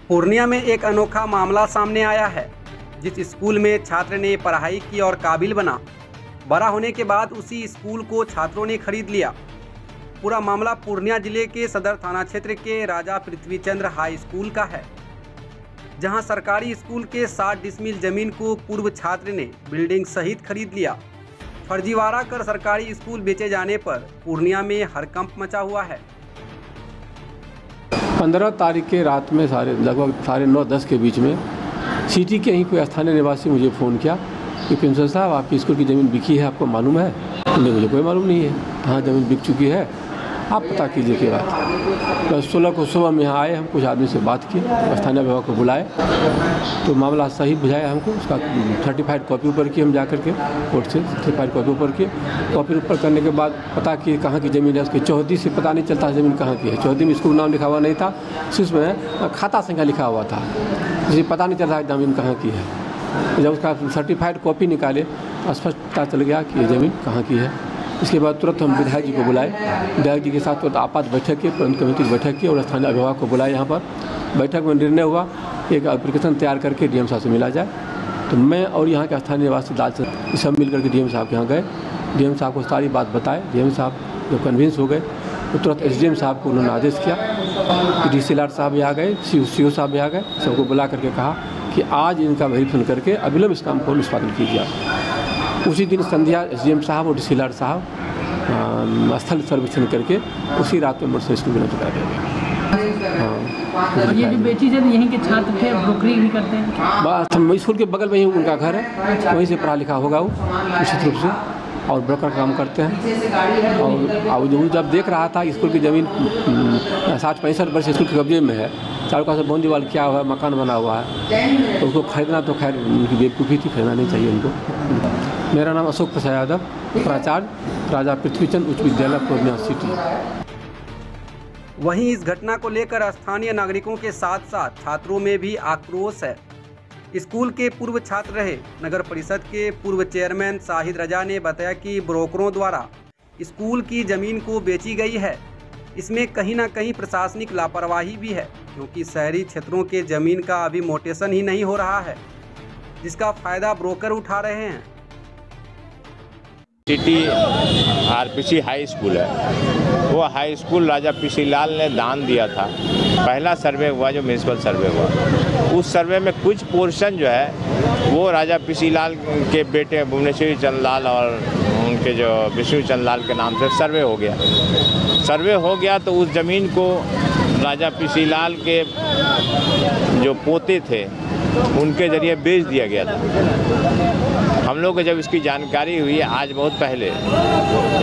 पूर्णिया में एक अनोखा मामला सामने आया है। जिस स्कूल में छात्र ने पढ़ाई की और काबिल बना, बड़ा होने के बाद उसी स्कूल को छात्रों ने खरीद लिया। पूरा मामला पूर्णिया जिले के सदर थाना क्षेत्र के राजा पृथ्वीचंद्र हाई स्कूल का है, जहां सरकारी स्कूल के 60 डिसमिल जमीन को पूर्व छात्र ने बिल्डिंग सहित खरीद लिया। फर्जीवाड़ा कर सरकारी स्कूल बेचे जाने पर पूर्णिया में हड़कंप मचा हुआ है। 15 तारीख के रात में लगभग 9:30 के बीच में सिटी के ही कोई स्थानीय निवासी मुझे फ़ोन किया कि प्रिंसिपल साहब आपकी स्कूल की ज़मीन बिकी है, आपको मालूम है? नहीं, मुझे कोई मालूम नहीं है। हाँ, ज़मीन बिक चुकी है, आप पता कीजिए क्या बात। बस 16 को सुबह में यहाँ आए, हम कुछ आदमी से बात की, स्थानीय विभाग को बुलाए तो मामला सही बुझाया हमको। उसका सर्टिफाइड कॉपी ऊपर की, हम जा करके कोर्ट से सर्टिफाइड कॉपी ऊपर की। कॉपी ऊपर करने के बाद पता किए कहाँ की ज़मीन है। उसकी चौहदी से पता नहीं चलता ज़मीन कहाँ की है। चौहदी में स्कूल नाम लिखा हुआ नहीं था, उसमें खाता संख्या लिखा हुआ था, इसलिए पता नहीं चलता ज़मीन कहाँ की है। जब उसका सर्टिफाइड कॉपी निकाले तो स्पष्ट पता चल गया कि ये ज़मीन कहाँ की है। इसके बाद तुरंत हम विधायक जी को बुलाए। विधायक जी के साथ तुरंत आपात बैठक की, तुरंत कमेटी की बैठक की और स्थानीय अभिभावक को बुलाए। यहाँ पर बैठक में निर्णय हुआ एक एप्लीकेशन तैयार करके डीएम साहब से मिला जाए। तो मैं और यहाँ के स्थानीय निवासी दाल से सब मिल करके डीएम साहब के यहाँ गए। डीएम साहब को सारी बात बताए। डीएम साहब जब कन्विंस हो गए तो तुरंत एसडीएम साहब को उन्होंने आदेश किया कि डीसीएलआर साहब भी आ गए, सीओ साहब भी आ गए। सबको बुला करके कहा कि आज इनका वेरिफिकेशन करके अविलंब इस काम को निष्पादन कीजिए। उसी दिन संध्या एसडीएम साहब और डीसीएलआर साहब स्थल सर्वेक्षण करके उसी रात में मोटर स्कूल में चुका गया। हाँ, ये जो बेटी जब यहीं के छात्र थे, ब्रोकरी भी करते हैं। बस स्कूल के बगल में ही उनका घर है, वहीं से पढ़ा लिखा होगा वो निश्चित रूप से, और ब्रोकर काम करते हैं। और जो जब देख रहा था स्कूल की ज़मीन 60-65 वर्ष स्कूल के कब्जे में है, चारों का से बॉन्ड दीवार किया हुआ है, मकान बना हुआ है, तो उसको खरीदना तो खैर उनकी बेवकूफ़ी थी, खरीदना नहीं चाहिए उनको। मेरा नाम अशोक प्रसाद यादव, प्राचार्य राजा पृथ्वीचंद्र उच्च विद्यालय पूर्णिया सिटी। वहीं इस घटना को लेकर स्थानीय नागरिकों के साथ साथ छात्रों में भी आक्रोश है। स्कूल के पूर्व छात्र रहे नगर परिषद के पूर्व चेयरमैन शाहिद रजा ने बताया कि ब्रोकरों द्वारा स्कूल की ज़मीन को बेची गई है। इसमें कहीं ना कहीं प्रशासनिक लापरवाही भी है, क्योंकि शहरी क्षेत्रों के ज़मीन का अभी मोटेशन ही नहीं हो रहा है, जिसका फ़ायदा ब्रोकर उठा रहे हैं। सिटी आरपीसी हाई स्कूल है, वो हाई स्कूल राजा पीसी लाल ने दान दिया था। पहला सर्वे हुआ जो म्यूनसिपल सर्वे हुआ, उस सर्वे में कुछ पोर्शन जो है वो राजा पीसी लाल के बेटे भुवनेश्वरी चंद लाल और उनके जो विष्णु चंद लाल के नाम से सर्वे हो गया। तो उस ज़मीन को राजा पीसी लाल के जो पोते थे उनके ज़रिए बेच दिया गया था। हम लोग को जब इसकी जानकारी हुई आज बहुत पहले,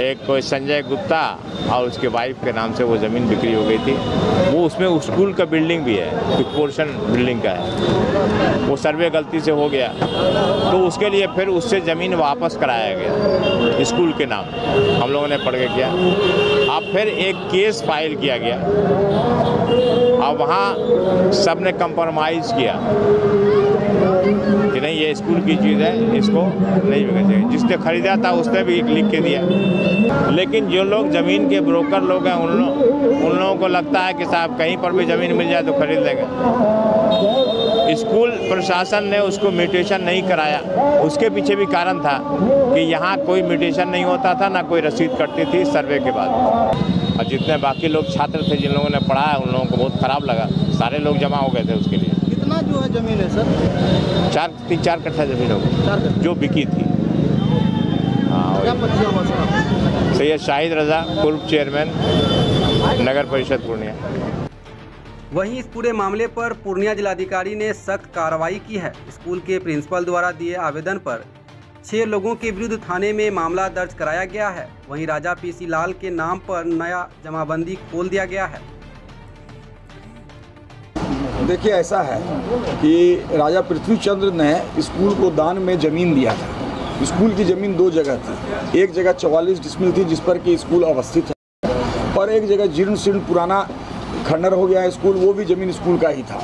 एक कोई संजय गुप्ता और उसके वाइफ के नाम से वो ज़मीन बिक्री हो गई थी। वो उसमें स्कूल का बिल्डिंग भी है, कुछ पोर्शन बिल्डिंग का है, वो सर्वे गलती से हो गया, तो उसके लिए फिर उससे ज़मीन वापस कराया गया स्कूल के नाम। हम लोगों ने पढ़ के किया। अब फिर एक केस फाइल किया गया और वहाँ सब ने कंप्रोमाइज़ किया कि नहीं ये स्कूल की चीज़ है, इसको नहीं बिकना चाहिए। जिसने खरीदा था उसने भी लिख के दिया, लेकिन जो लोग ज़मीन के ब्रोकर लोग हैं उन लोगों को लगता है कि साहब कहीं पर भी ज़मीन मिल जाए तो खरीद लेंगे। स्कूल प्रशासन ने उसको म्यूटेशन नहीं कराया। उसके पीछे भी कारण था कि यहाँ कोई म्यूटेशन नहीं होता था, ना कोई रसीद कटती थी सर्वे के बाद। और जितने बाकी लोग छात्र थे जिन लोगों ने पढ़ा है उन लोगों को बहुत ख़राब लगा। सारे लोग जमा हो गए थे उसके लिए। कितना जो है ज़मीन है सर? 3-4 कट्ठा ज़मीन हो गई जो बिकी थी। हाँ, क्या परिचय हुआ सर? सैयद शाहिद रजा, पूर्व चेयरमैन नगर परिषद पूर्णिया। वहीं इस पूरे मामले पर पूर्णिया जिलाधिकारी ने सख्त कार्रवाई की है। स्कूल के प्रिंसिपल द्वारा दिए आवेदन पर 6 लोगों के विरुद्ध थाने में मामला दर्ज कराया गया है। वहीं राजा पीसी लाल के नाम पर नया जमाबंदी खोल दिया गया है। देखिए, ऐसा है कि राजा पृथ्वीचंद्र ने स्कूल को दान में ज़मीन दिया था। स्कूल की ज़मीन 2 जगह थी। एक जगह 44 डिसमिल थी जिस पर कि स्कूल अवस्थित है, और एक जगह जीर्ण शीर्ण पुराना खंडर हो गया है स्कूल, वो भी ज़मीन स्कूल का ही था।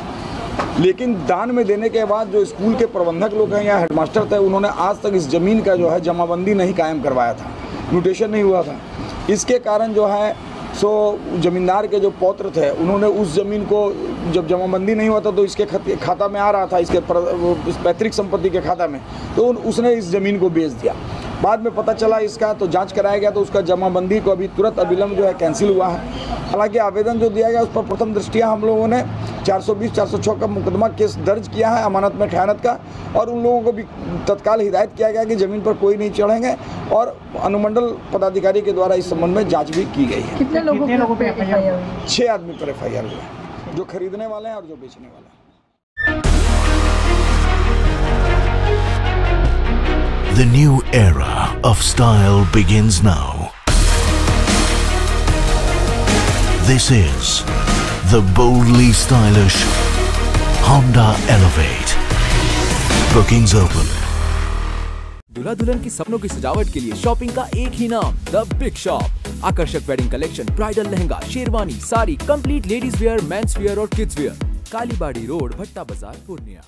लेकिन दान में देने के बाद जो स्कूल के प्रबंधक लोग हैं या हेडमास्टर थे, उन्होंने आज तक इस ज़मीन का जो है जमाबंदी नहीं कायम करवाया था, म्यूटेशन नहीं हुआ था। इसके कारण जो है सो जमींदार के जो पौत्र थे उन्होंने उस ज़मीन को जब जमाबंदी नहीं हुआ था तो इसके खाता में आ रहा था, इसके पैतृक संपत्ति के खाता में, तो उसने इस ज़मीन को बेच दिया। बाद में पता चला इसका, तो जांच कराया गया तो उसका जमाबंदी को अभी तुरंत अविलंब जो है कैंसिल हुआ है। हालांकि आवेदन जो दिया गया उस पर प्रथम दृष्टिया हम लोगों ने 420-406 का मुकदमा केस दर्ज किया है अमानत में खयानत का, और उन लोगों को भी तत्काल हिदायत किया गया कि ज़मीन पर कोई नहीं चढ़ेंगे, और अनुमंडल पदाधिकारी के द्वारा इस संबंध में जाँच भी की गई है। कितने लोगों पे FIR हुई? 6 आदमी पर FIR हुआ है, जो खरीदने वाले हैं और जो बेचने वाले हैं। The new era of style begins now. This is the boldly stylish Honda Elevate. Bookings open. दूल्हा दुल्हन की सपनों की सजावट के लिए शॉपिंग का एक ही नाम, द बिग शॉप। आकर्षक wedding collection, bridal lehenga, sherwani, sari, complete ladies wear, men's wear और किड्स वेयर। कालीबाड़ी रोड, भट्टा बाजार, पूर्णिया।